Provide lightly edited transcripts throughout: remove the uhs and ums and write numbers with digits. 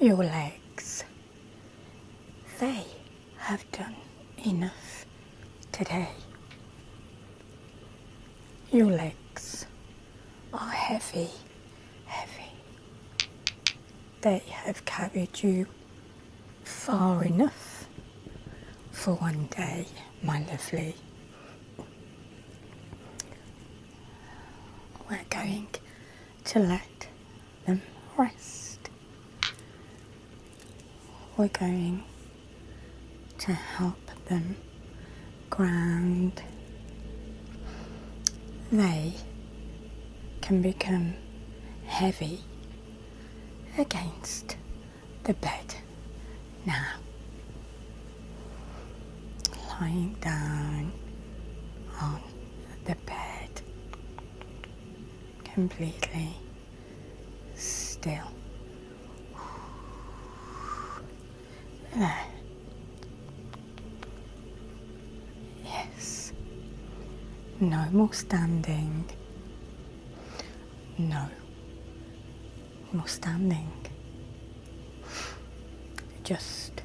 Your legs, they have done enough today. Your legs are heavy, heavy. They have carried you far enough for one day, my lovely. We're going to let them rest. We're going to help them ground. They can become heavy against the bed now. Lying down on the bed, completely still. There. Yes. No more standing. No more standing. Just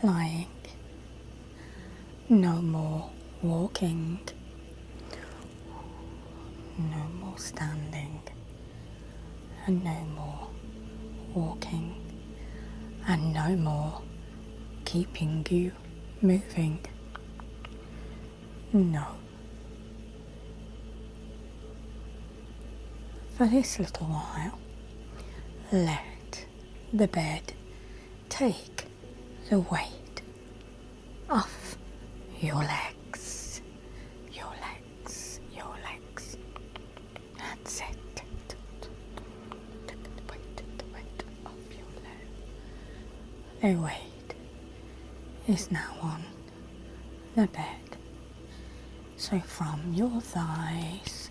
lying. No more walking. No more standing. And no more walking. And no more keeping you moving. No. For this little while, let the bed take the weight off your legs. Your legs, your legs. That's it. The weight off your legs. The weight is now on the bed. So from your thighs,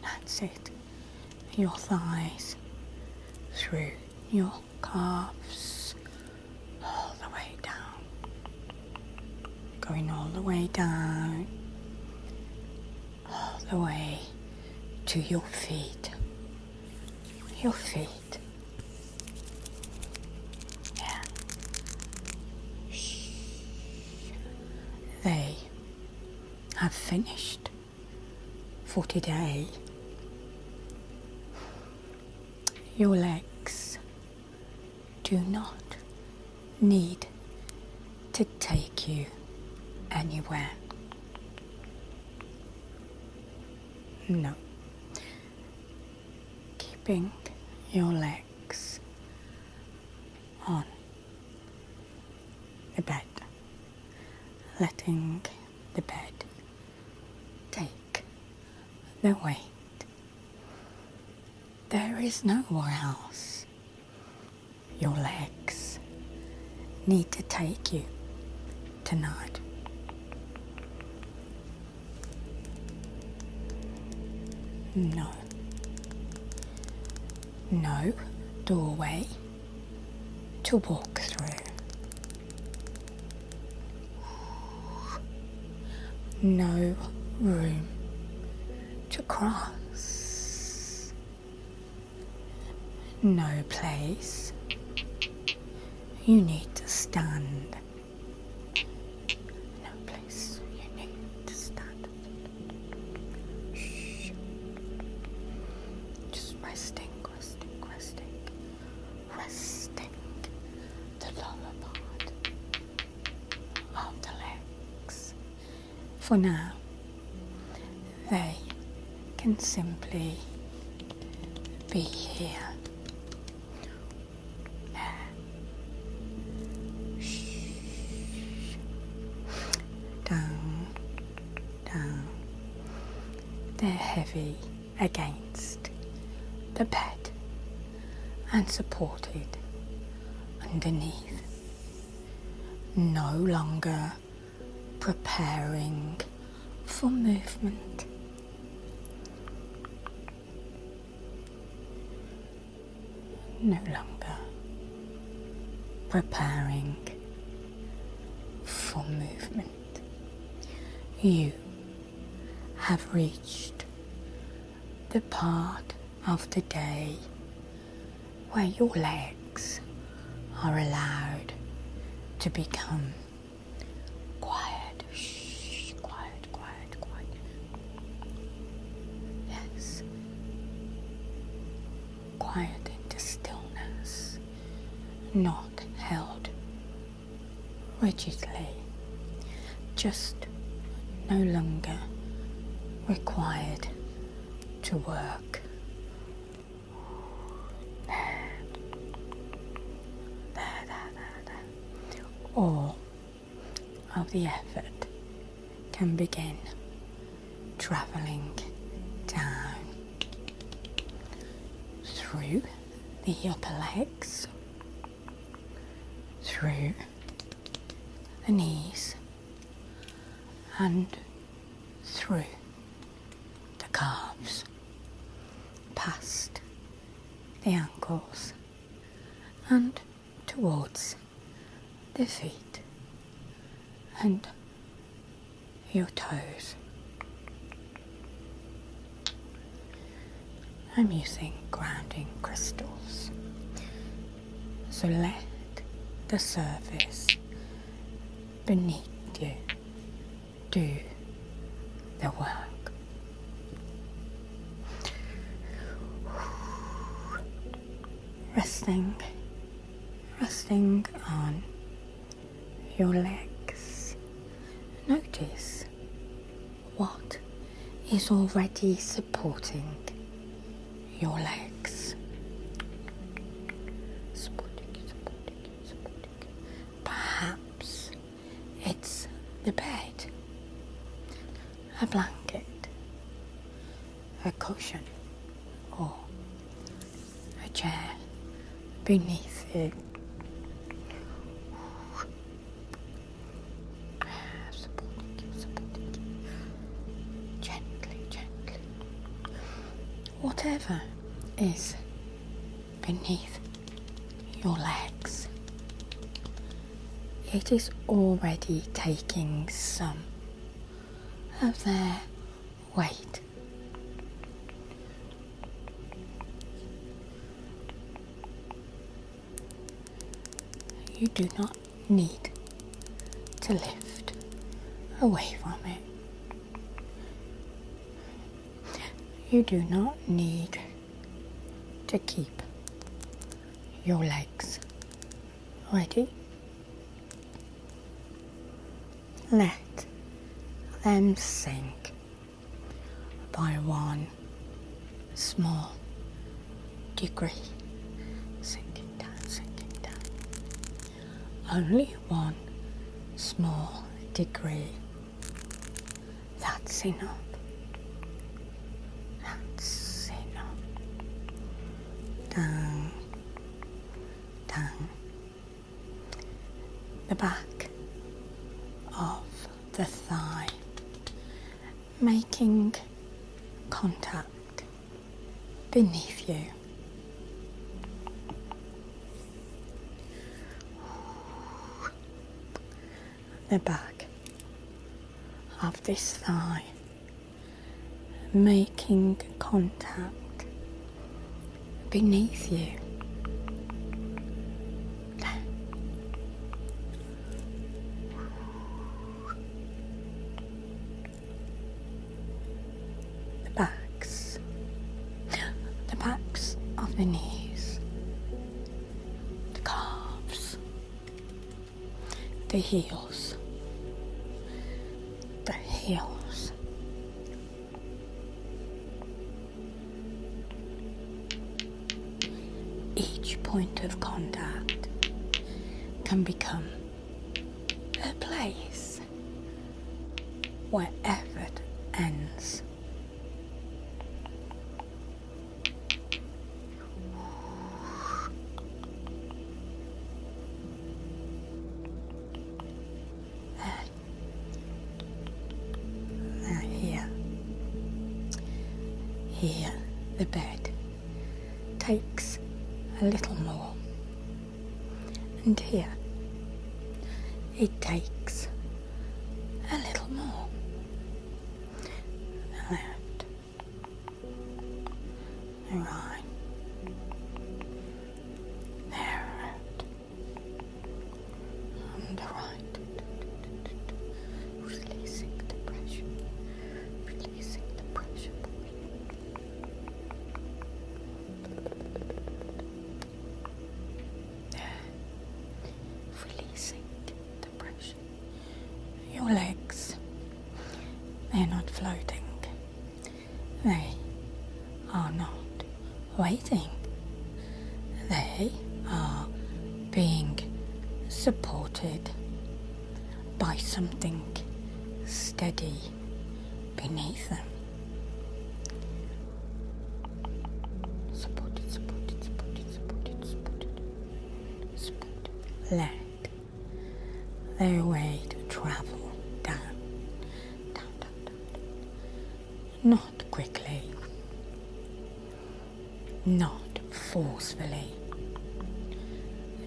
that's it, your thighs, through your calves, all the way down, going all the way down, all the way to your feet. Your feet. Yeah. Shh. They have finished for today. Your legs do not need to take you anywhere. No. Keeping your legs on the bed, letting the bed take the weight. There is nowhere else your legs need to take you tonight. No. No doorway to walk through. No room to cross. No place you need to stand. No place you need to stand. Shh. Just resting the lower part of the legs. For now, they can simply be here. Down. They're heavy against the bed and supported underneath. No longer preparing for movement. No longer preparing for movement. You have reached the part of the day where your legs are allowed to become quiet. Shh, quiet, quiet, quiet. Yes. Quiet into stillness, not held rigidly, just no longer required to work. All of the effort can begin travelling down through the upper legs, through the knees, and through the calves, past the ankles, and towards the feet and your toes. I'm using grounding crystals, so let the surface beneath you do the work. Resting on your legs. Notice what is already supporting your legs. Supporting. Perhaps it's the bed, a blanket, a cushion, or a chair beneath you. Whatever is beneath your legs, it is already taking some of their weight. You do not need to lift away from it. You do not need to keep your legs ready. Let them sink by one small degree. Sinking down. Only one small degree. That's enough. Down, the back of the thigh, making contact beneath you. The back of this thigh, making contact beneath you. The backs of the knees, the calves, the heels, Each point of contact can become a place where effort ends. Here, the bed takes a little more, and here it takes a little more. The left, the right, waiting. They are being supported by something steady beneath them. Supported, supported, supported, supported, supported, supported. Let their way to travel down, down, down, down. Not quickly, not forcefully,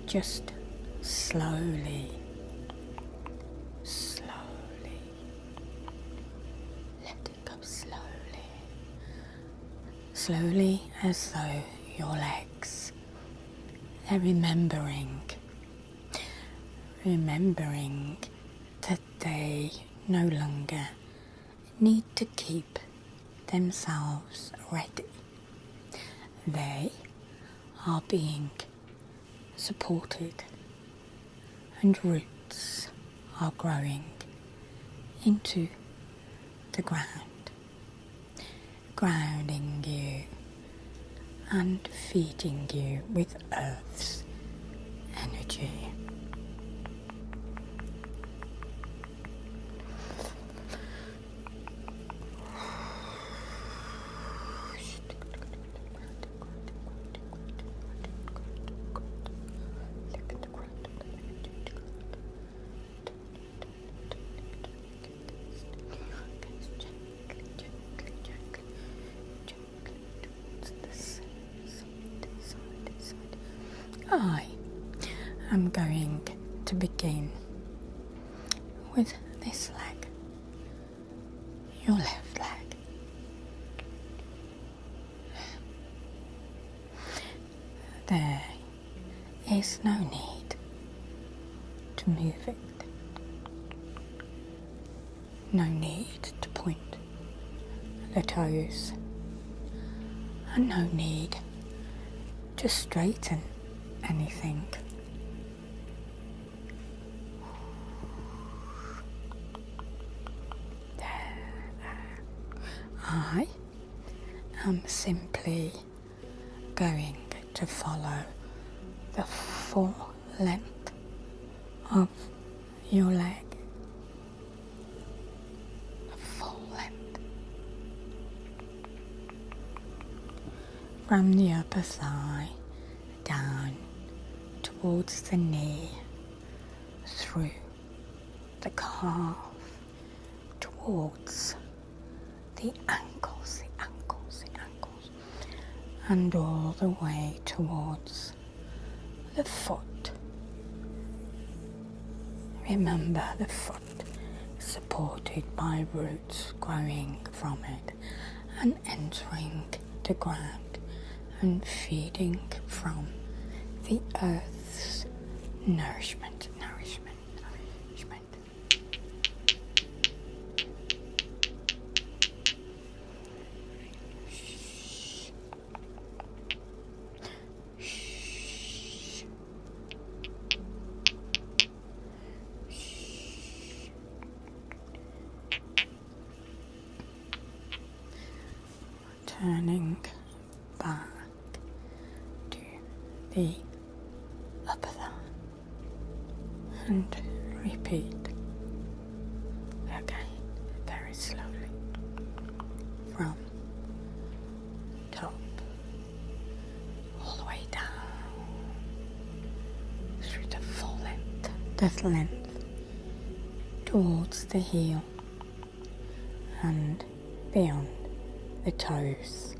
just slowly, slowly. Let it go slowly, slowly, as though your legs are remembering that they no longer need to keep themselves ready. They are being supported, and roots are growing into the ground, grounding you and feeding you with Earth's energy. I am going to begin with this leg, your left leg. There is no need to move it, no need to point the toes, and no need to straighten anything. I am simply going to follow the full length of your leg. The full length. From the upper thigh down towards the knee, through the calf, towards the ankles, and all the way towards the foot. Remember the foot supported by roots growing from it and entering the ground and feeding from the earth's nourishment. Turning back to the upper thigh and repeat again very slowly from top all the way down through the full length, the length towards the heel and beyond the toes.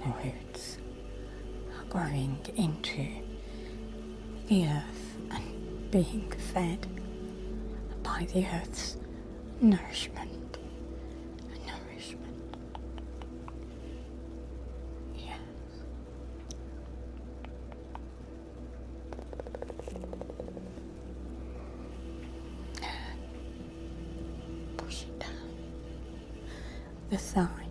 The roots are growing into the earth and being fed by the earth's nourishment. Yes. Push it down. The thigh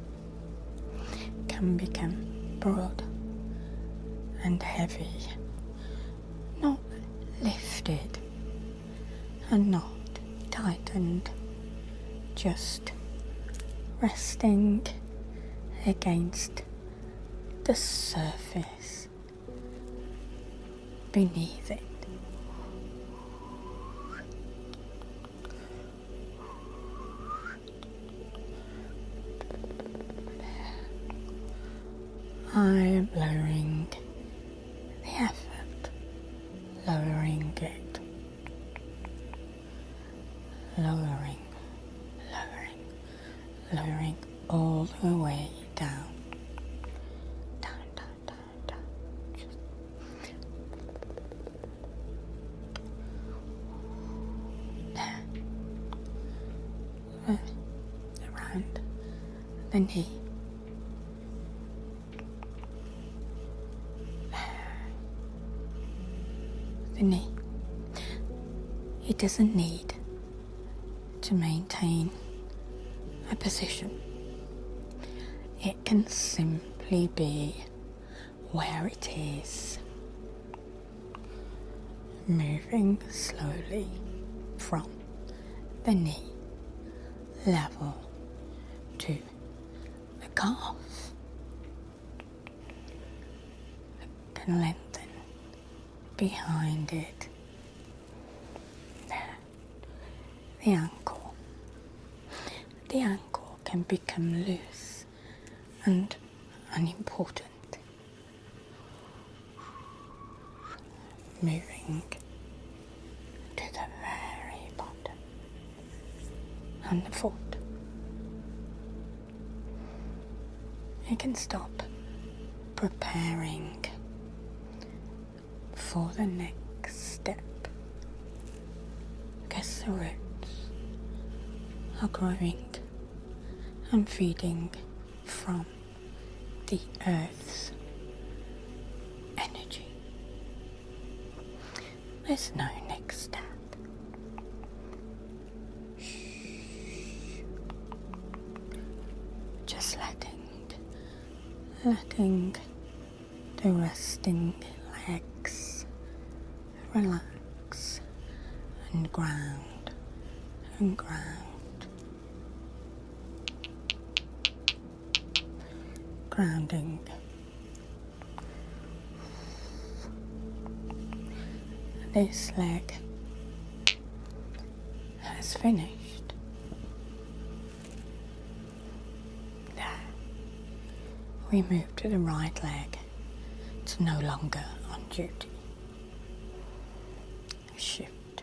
can become broad and heavy, not lifted and not tightened, just resting against the surface beneath it. I am lowering the effort, lowering it, lowering all the way down. Around the knee. The knee. It doesn't need to maintain a position. It can simply be where it is, moving slowly from the knee level to the calf. Can lengthen behind it. There. The ankle. The ankle can become loose and unimportant. Moving to the very bottom. And the foot. You can stop preparing for the next step, because the roots are growing and feeding from the earth's energy. There's no next step. Just letting the resting legs relax and ground. Grounding. This leg has finished. There. We move to the right leg. It's no longer on duty. Shift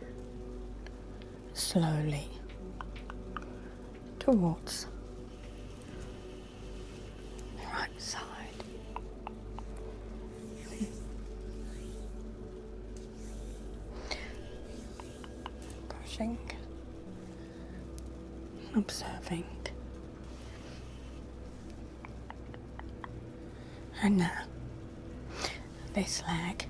slowly towards the right side. Pushing, observing, and now this leg.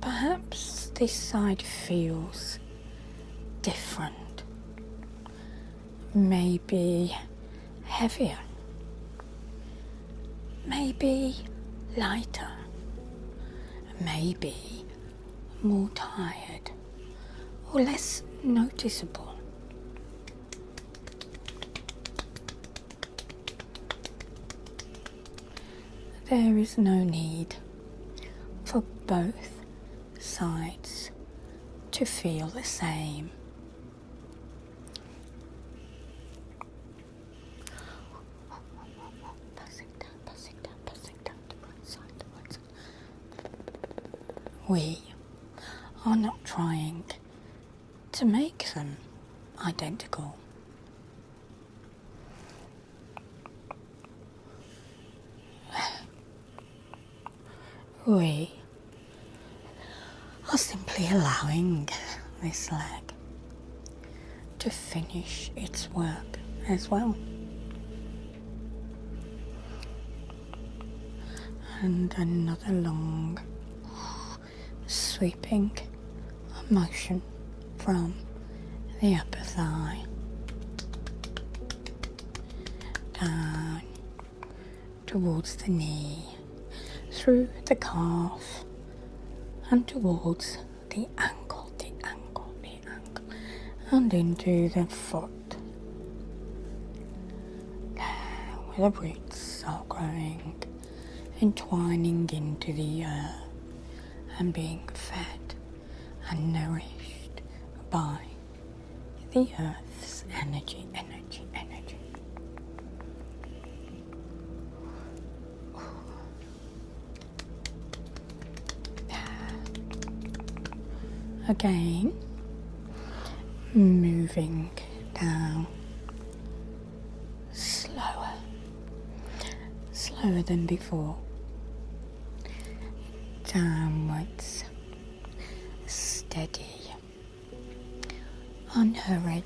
Perhaps this side feels different, maybe heavier, maybe lighter, maybe more tired or less noticeable. There is no need for both sides to feel the same. Passing down the right side. We are not trying to make them identical. We are simply allowing this leg to finish its work as well. And another long sweeping motion from the upper thigh down towards the knee, through the calf and towards the ankle, and into the foot, where the roots are growing, entwining into the earth and being fed and nourished by the earth's energy. Again, moving down slower than before, downwards, steady, unhurried.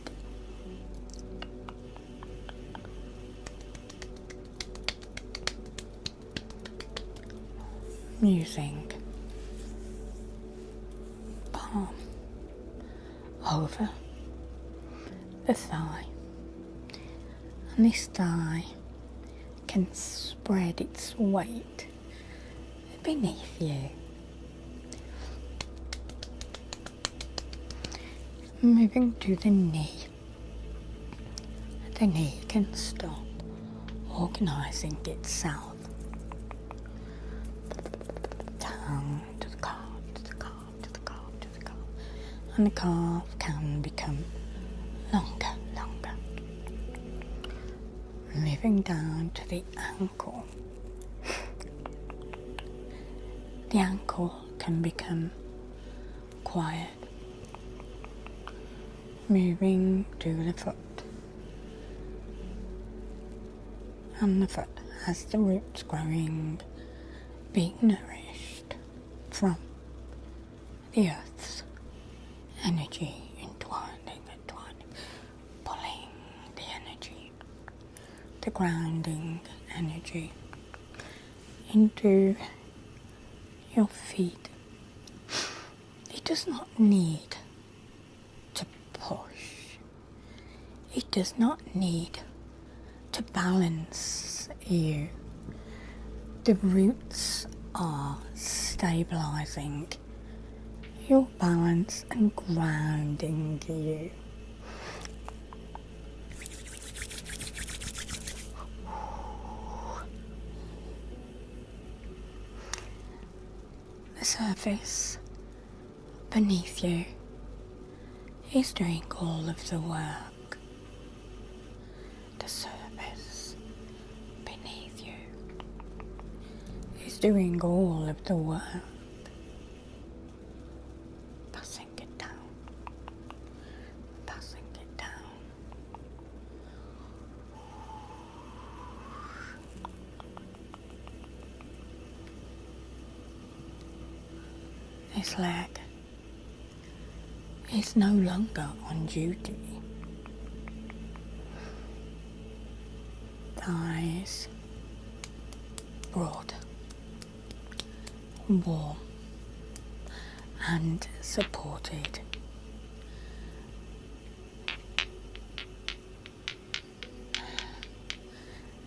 Using palm over the thigh, and this thigh can spread its weight beneath you, moving to the knee. The knee can stop organising itself. Down to the calf, to the calf, to the calf, to the calf. And the calf can become longer. Moving down to the ankle. The ankle can become quiet. Moving to the foot. And the foot has the roots growing, being nourished from the earth's energy, entwining, pulling the energy, the grounding energy into your feet. It does not need to push. It does not need to balance you. The roots are stabilizing your balance and grounding you. The surface beneath you is doing all of the work. The surface beneath you is doing all of the work. Passing it down. This leg is no longer on duty. Thighs broad, warm and supported.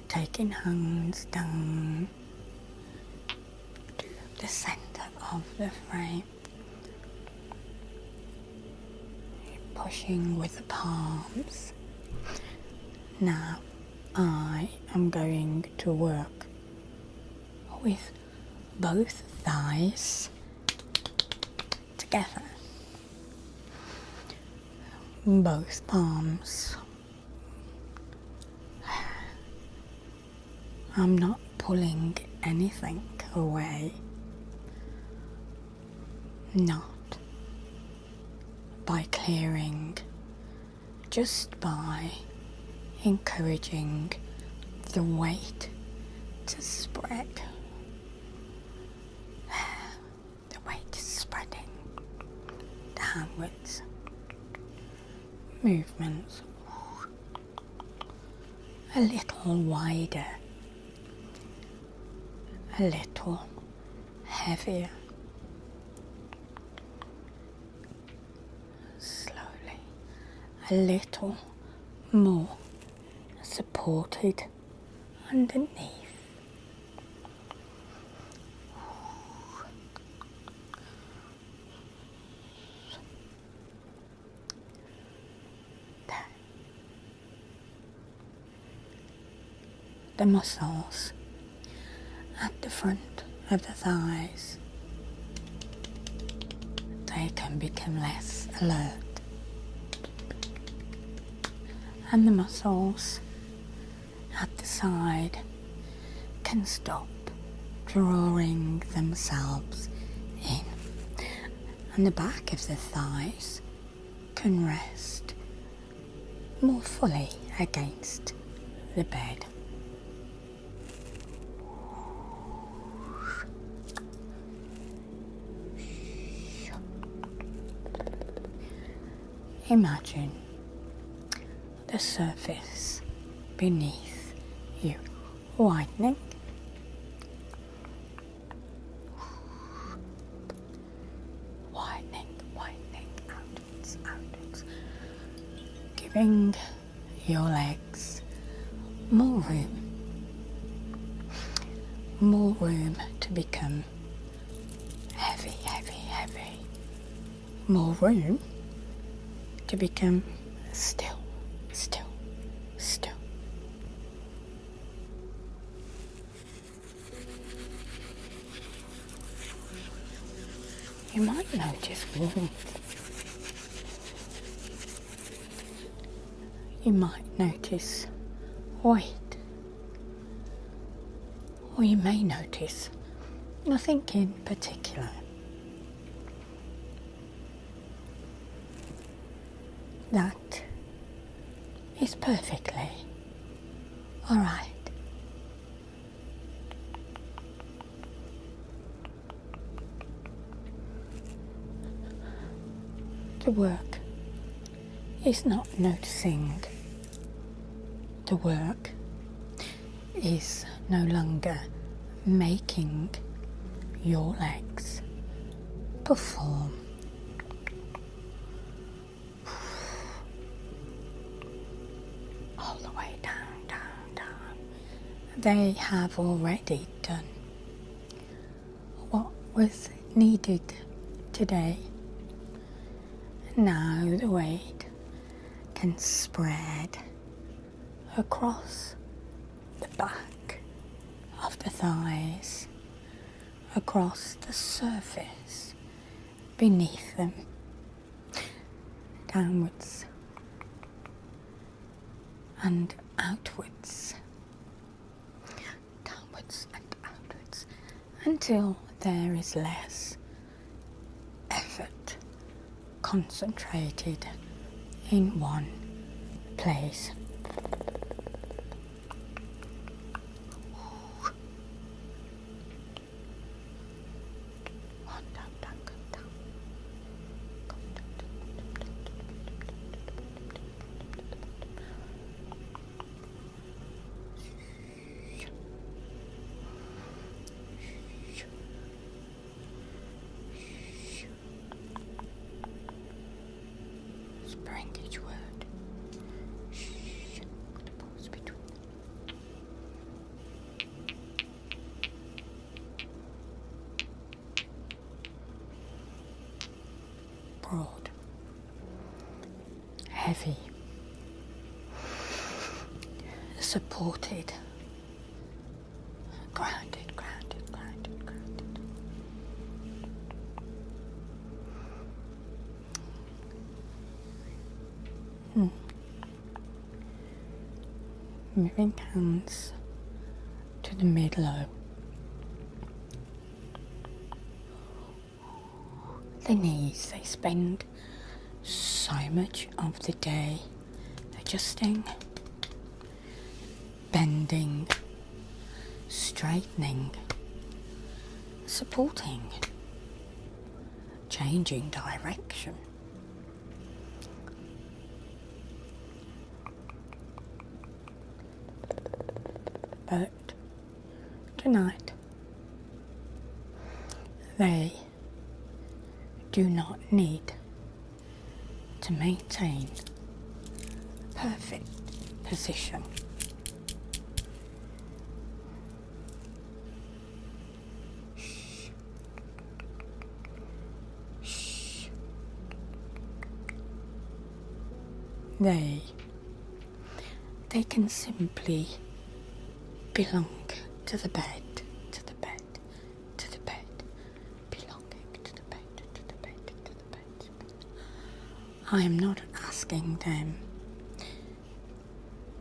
Taking hands down to the centre of the frame, pushing with the palms. Now I am going to work with both thighs together, both palms. I'm not pulling anything away, not by clearing, just by encouraging the weight to spread. The weight is spreading downwards. Movements a little wider, a little heavier. Slowly, a little more supported underneath. the muscles at the front of the thighs. They can become less alert, and the muscles at the side can stop drawing themselves in, and the back of the thighs can rest more fully against the bed. Imagine the surface beneath you widening, outwards, giving your legs more room to become heavy, more room to become still. You might notice warmth. You might notice weight. Or you may notice nothing in particular. That is perfectly all right. The work is not noticing. The work is no longer making your legs perform. All the way down. They have already done what was needed today. Now the weight can spread across the back of the thighs, across the surface beneath them, downwards and outwards, until there is less effort concentrated in one place. Spring each word. Shh. Put a pause between them. Broad. Heavy. Supported. Grounded. Moving hands to the mid-low. The knees, they spend so much of the day adjusting, bending, straightening, supporting, changing direction. But tonight, they do not need to maintain perfect position. Shh. They can simply belong to the bed, to the bed, to the bed, belonging to the bed, to the bed, to the bed. I am not asking them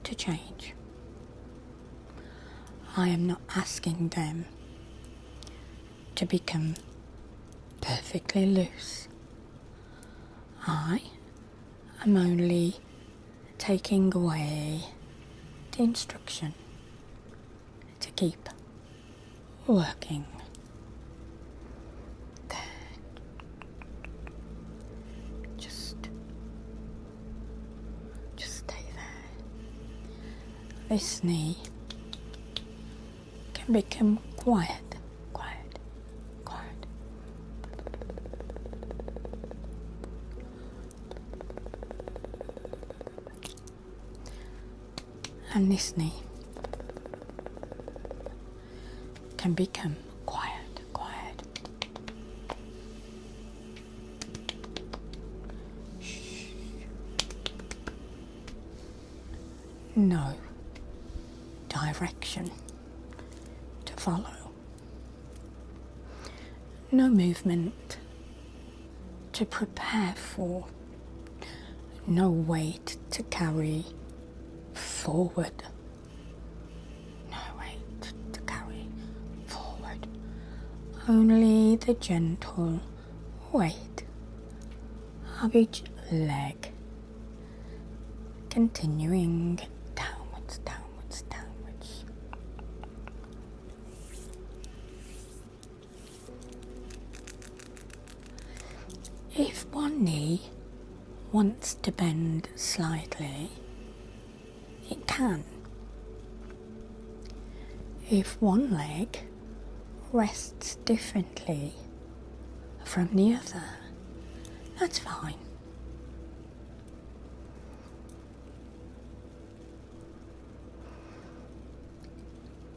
to change. I am not asking them to become perfectly loose. I am only taking away the instruction to keep working. There. Just stay there. This knee can become quiet. And this knee can become quiet. Shh. No direction to follow. No movement to prepare for. No weight to carry forward. No weight to carry forward. Only the gentle weight of each leg continuing downwards, downwards, downwards. If one knee wants to bend slightly, it can. If one leg rests differently from the other, that's fine.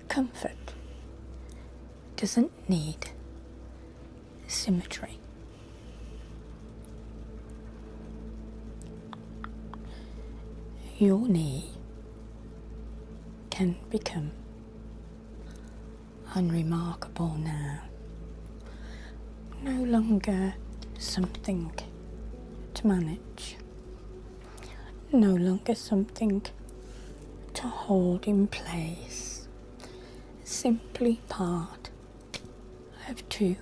Comfort doesn't need symmetry. Your knee can become unremarkable now. No longer something to manage. No longer something to hold in place. Simply part of two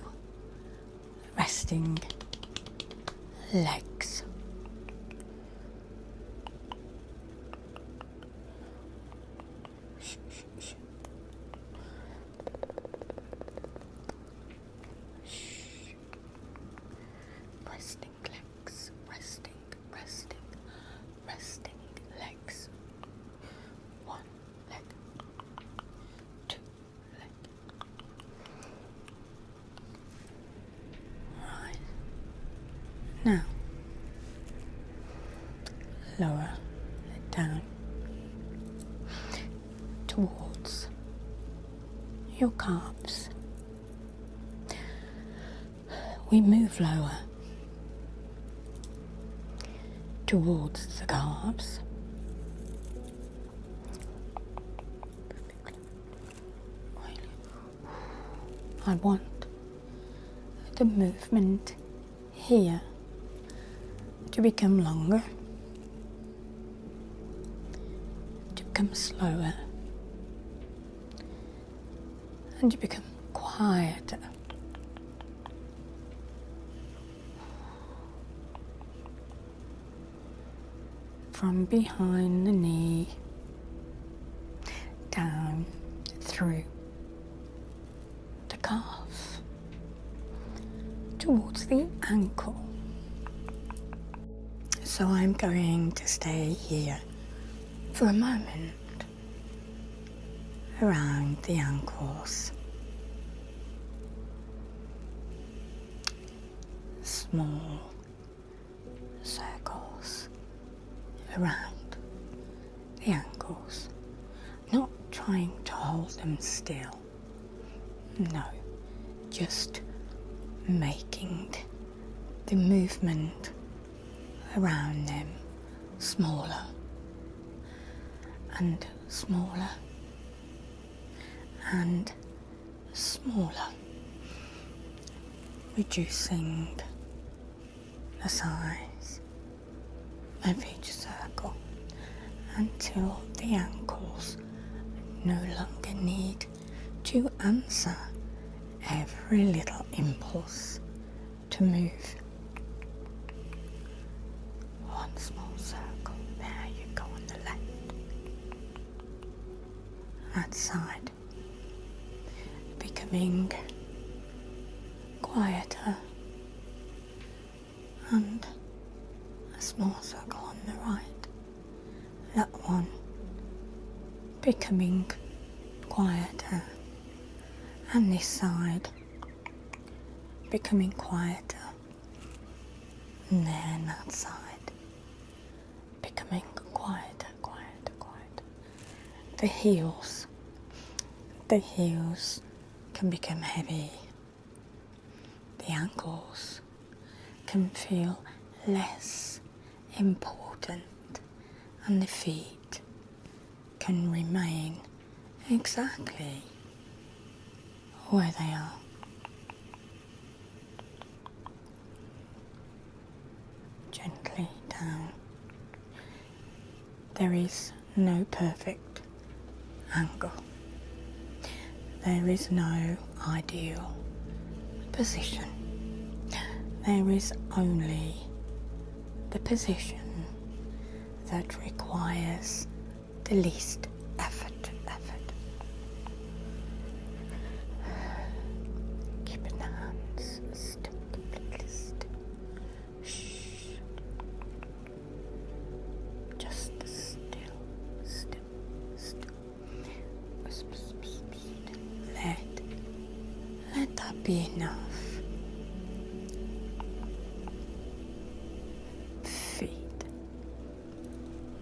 resting legs. Now, lower it down towards your calves. We move lower towards the calves. I want the movement here to become longer, to become slower, and to become quieter. From behind the knee, down through the calf, towards the ankle. So I'm going to stay here for a moment around the ankles. Small circles around the ankles, not trying to hold them still. No, just making the movement around them smaller and smaller and smaller, reducing the size of each circle until the ankles no longer need to answer every little impulse to move. One small circle, there you go on the left. That side, becoming quieter, and a small circle on the right. That one becoming quieter, and this side becoming quieter, and then that side becoming quieter, quieter, quieter. The heels can become heavy. The ankles can feel less important, and the feet can remain exactly where they are. Gently down. There is no perfect angle. There is no ideal position. There is only the position that requires the least effort. Keeping the hands still, completely still. Shh. Just still. Let that be enough. Feet.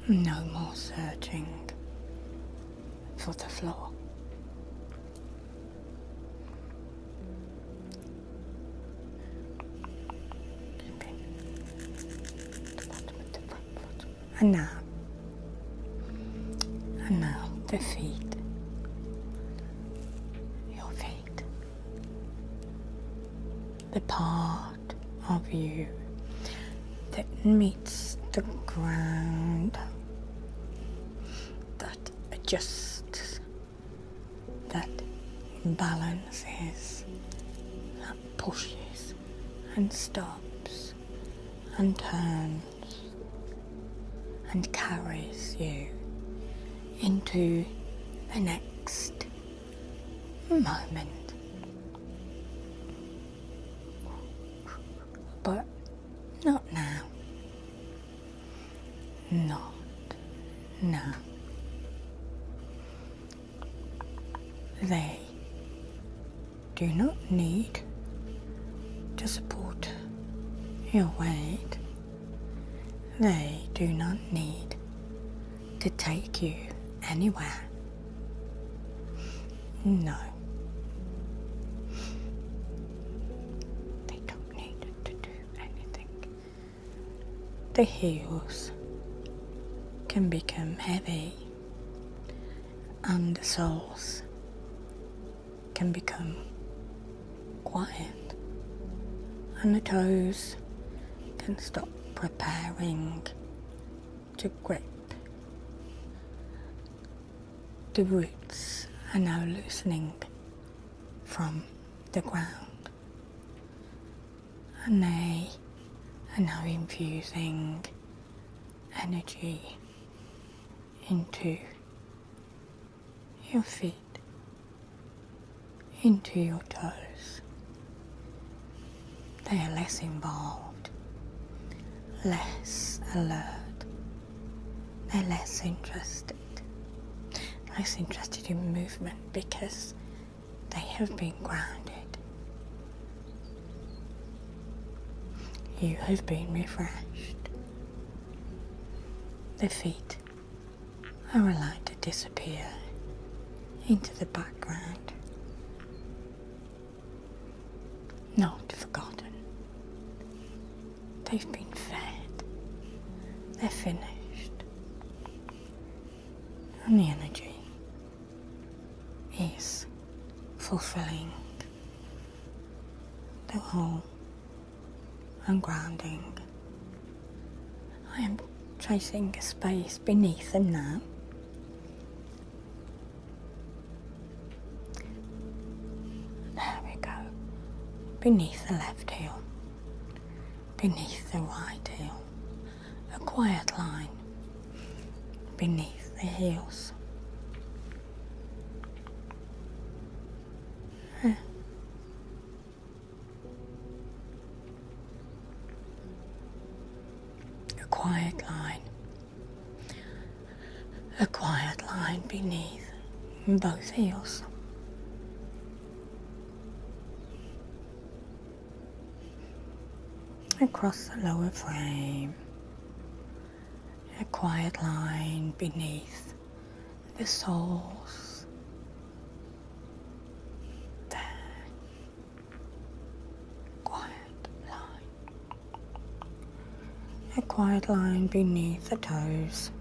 No more searching for the floor. And now the feet. Your feet. The part of you that meets the ground, that adjusts, that balances, that pushes and stops and turns and carries you into the next moment. But not now. Not now. They do not need to support your weight. They do not need to take you anywhere. No. They don't need to do anything. The heels can become heavy, and the soles can become quiet, and the toes can stop preparing to grip. The roots are now loosening from the ground, and they are now infusing energy into your feet, into your toes. They are less involved, less alert. They're less interested in movement because they have been grounded. You have been refreshed. The feet are allowed to disappear into the background, not forgotten. They've been fed. They're finished. And the energy is fulfilling the whole and grounding. I am tracing a space beneath them now. There we go. Beneath the left heel, beneath the right heel, a quiet line beneath the heels. A quiet line beneath both heels. Across the lower frame, a quiet line beneath the soles. There, quiet line. A quiet line beneath the toes,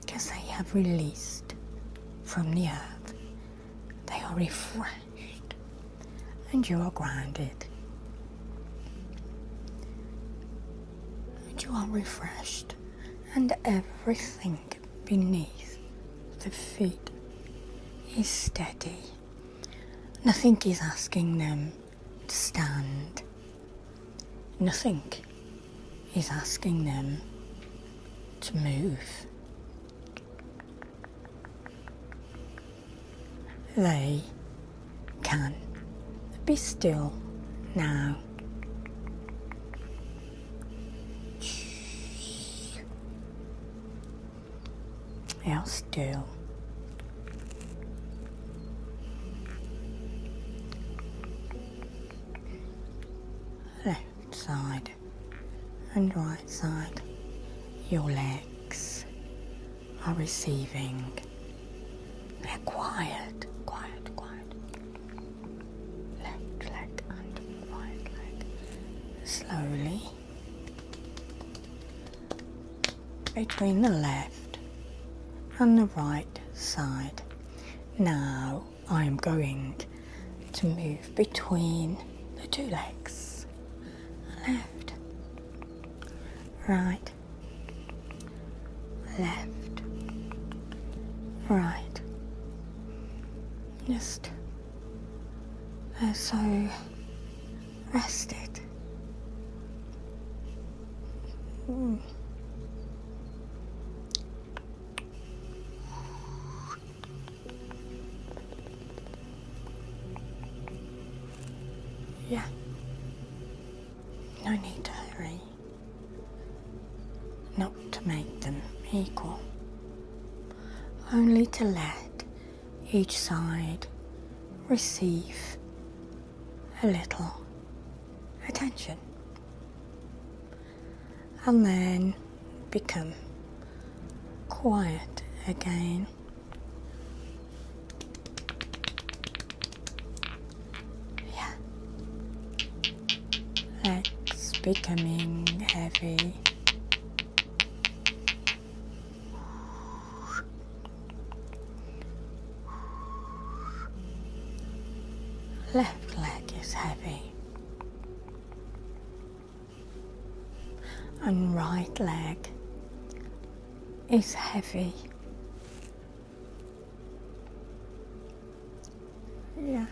because they have released from the earth. They are refreshed, and you are grounded. And you are refreshed, and everything beneath the feet is steady. Nothing is asking them to stand. Nothing is asking them to move. They can be still now. They are still. Left side and right side, your legs are receiving. They're quiet, quiet, quiet. Left leg and right leg. Slowly. Between the left and the right side. Now I'm going to move between the two legs. Left, right, left, right. Just they're so rested. Yeah, no need to hurry, not to make them equal, only to let each side receive a little attention and then become quiet again. Yeah, legs becoming heavy. Left leg is heavy and right leg is heavy. Yeah.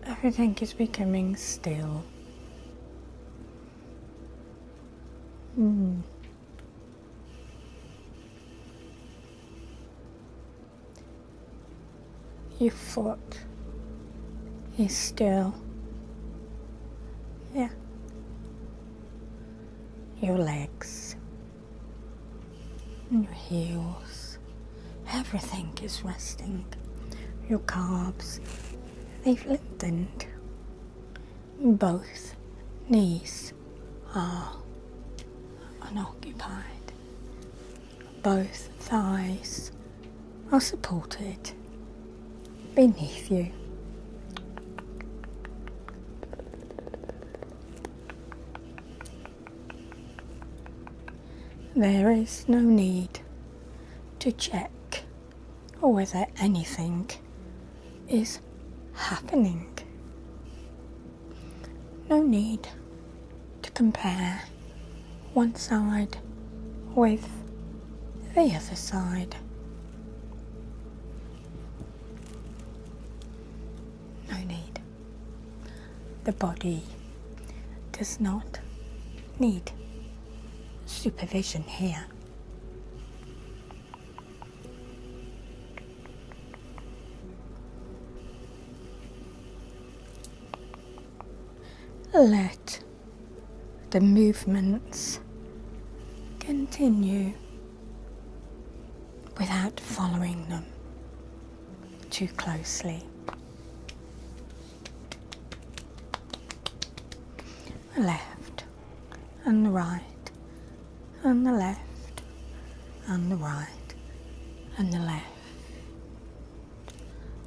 Everything is becoming still. Your foot is still. Yeah. Your legs and your heels, everything is resting. Your calves, they've lengthened. Both knees are unoccupied. Both thighs are supported beneath you. There is no need to check or whether anything is happening. No need to compare one side with the other side. No need. The body does not need supervision here. Let the movements continue without following them too closely. The left and the right and the left and the right and the left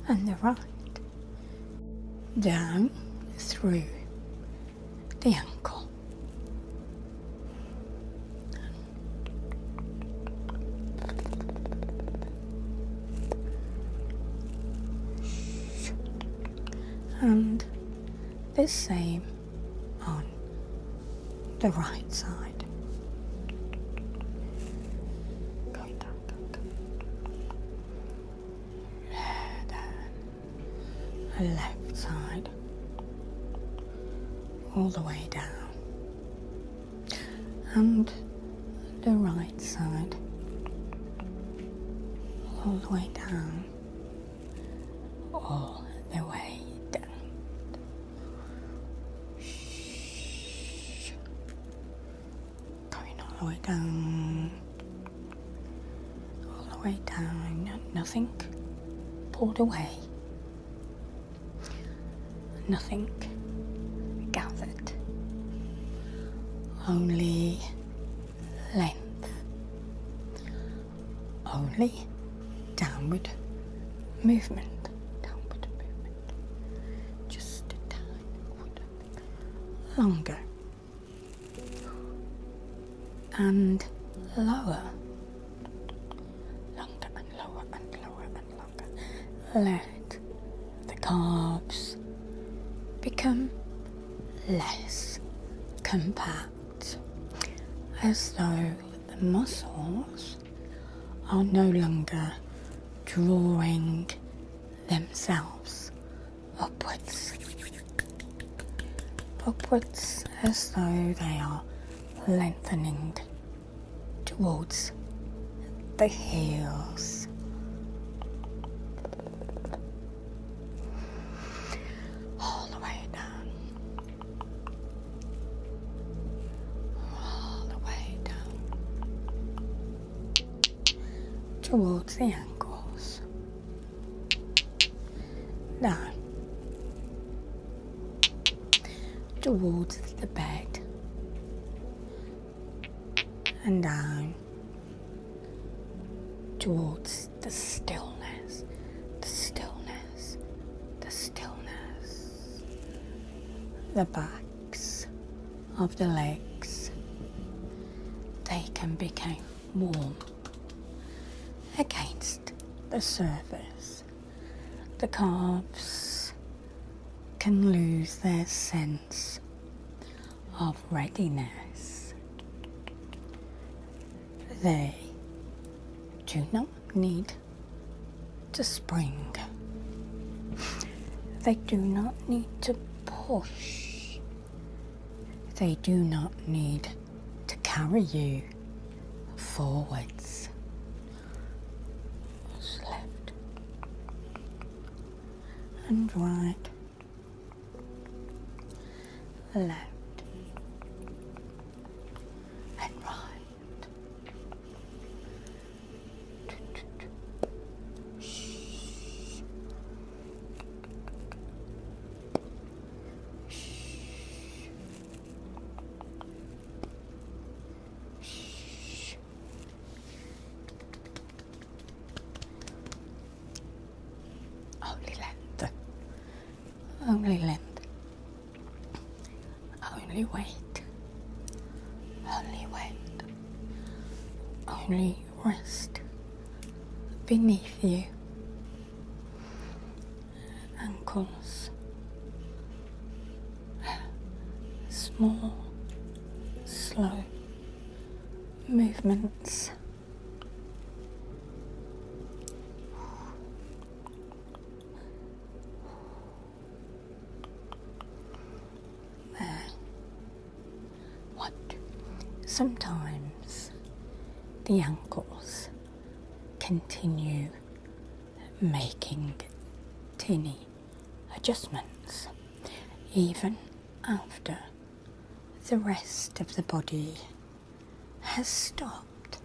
and the right, down through the ankle. And the same on the right side. Going down, the left side, all the way down, and the right side, all the way down, all the way down. Going all the way down, all the way down, nothing pulled away, nothing gathered, only length, only downward movement, just a tiny bit longer and lower, longer and lower and lower and longer. Let the calves become less compact, as though the muscles are no longer drawing themselves upwards, as though they are lengthening towards the heels. All the way down, all the way down, towards the ankles, down, towards the bed, and down towards the stillness, the stillness, the stillness. The backs of the legs, they can become warm against the surface. The calves can lose their sense of readiness. They do not need to spring. They do not need to push. They do not need to carry you forwards. Left and right, left and right. Only length, only weight, only weight, only rest beneath you, ankles. Small, slow movements. Sometimes the ankles continue making teeny adjustments even after the rest of the body has stopped.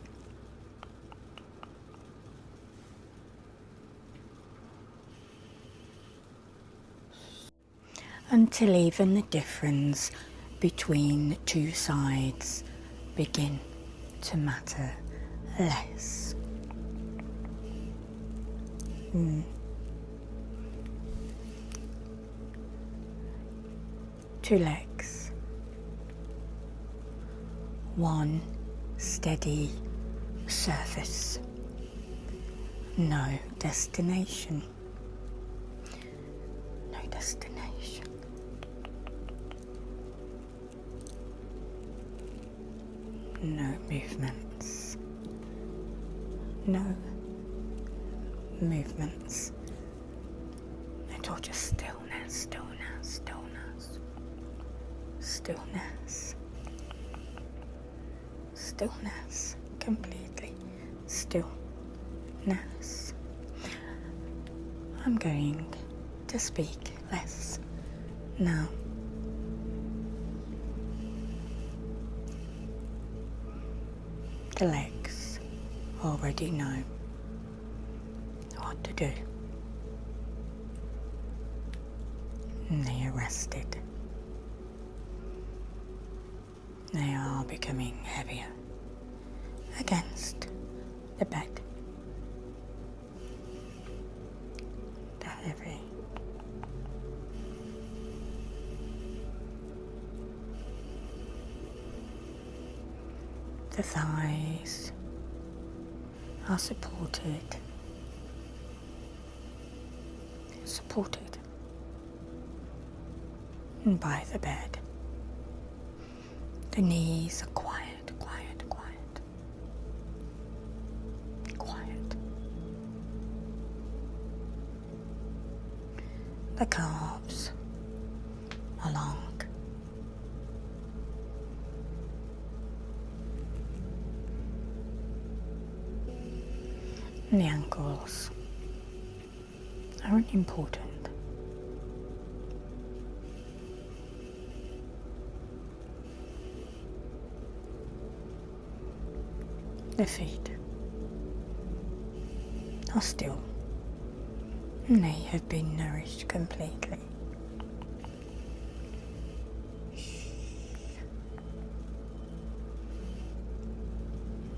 Until even the difference between two sides begin to matter less. Two legs, one steady surface, no destination, no destination. No movements, no movements, at all, just stillness, stillness, stillness, stillness, stillness, completely stillness. I'm going to speak less now. The legs already know what to do. They are rested. They are becoming heavier against the bed. They're heavy. The thighs are supported by the bed. The knees are quiet, quiet, quiet, quiet. The calves are long. And the ankles are unimportant. The feet are still, and they have been nourished completely.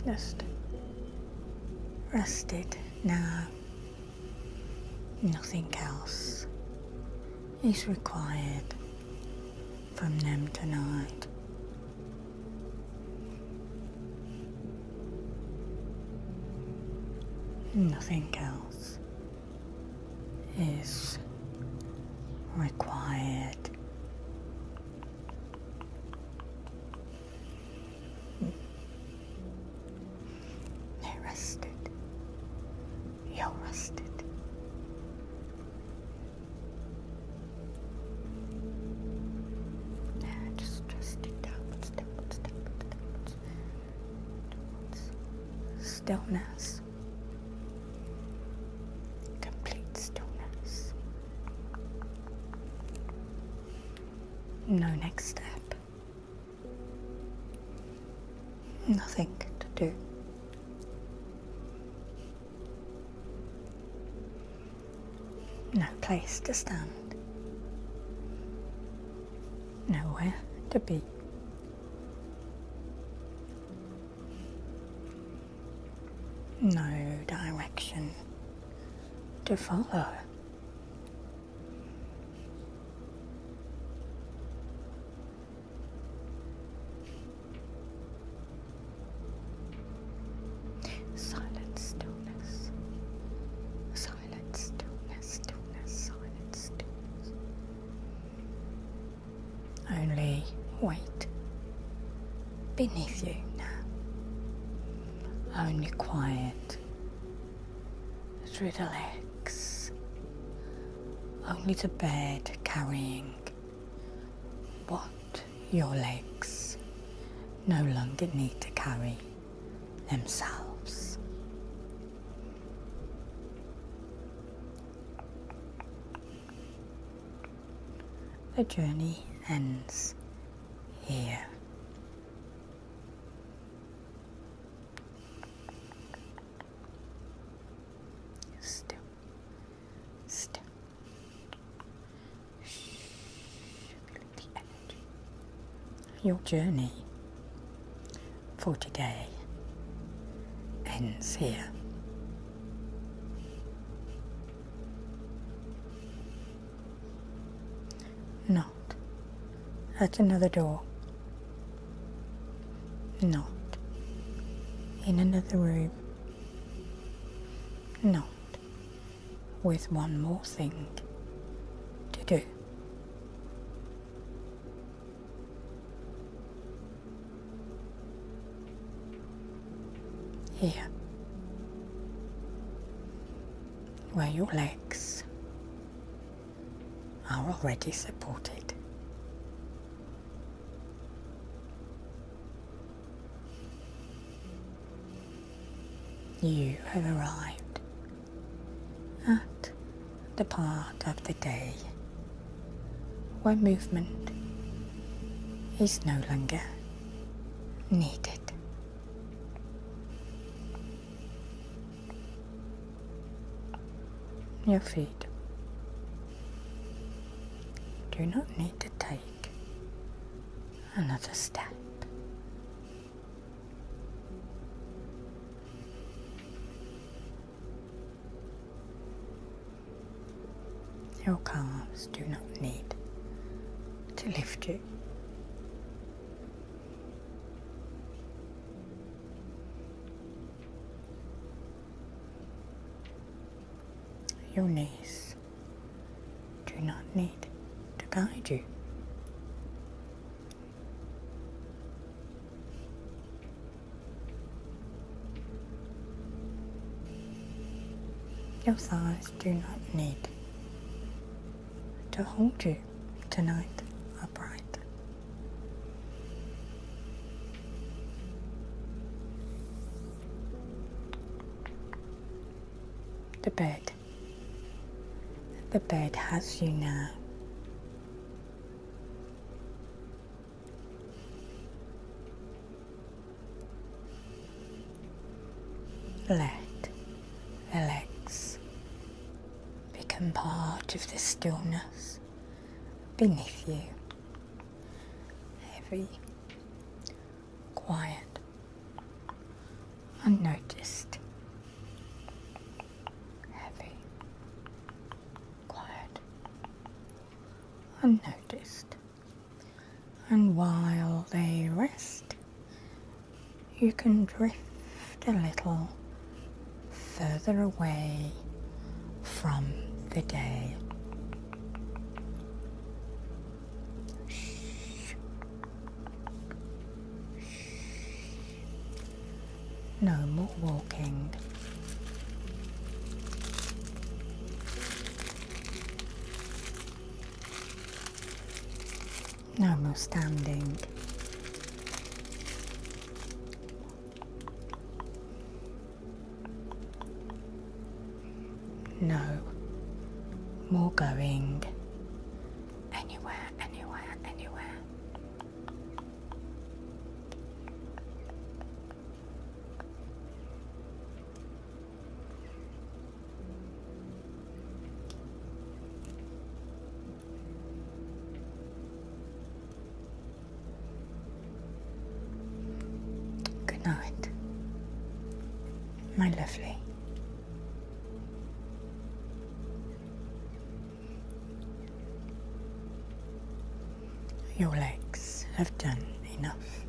Just rested now. Nothing else is required from them tonight. Nothing else is required. They're rested. You're rested. Just rested downwards, downwards, downwards, downwards. Stillness. No next step. Nothing to do. No place to stand. Nowhere to be. No direction to follow. Silent stillness, silent stillness, stillness, silent stillness. beneath you now. Only quiet through the legs. Only the bed carrying what your legs no longer need to carry themselves. The journey ends here. Still. Feel the energy. Your journey for today ends here. Not at another door. Not in another room. Not with one more thing to do. Here, where your legs are already supported. You have arrived at the part of the day where movement is no longer needed. Your feet do not need to take another step. Your calves do not need to lift you. Your knees do not need to guide you. Your thighs do not need to hold you tonight upright. The bed has you now. Let the legs become part of the stillness beneath you. Heavy, quiet, unnoticed. Heavy, quiet, unnoticed. And while they rest, you can drift a little further away from the day. No more walking. No more standing. No more going anywhere. Good night, my lovely. Your legs have done enough.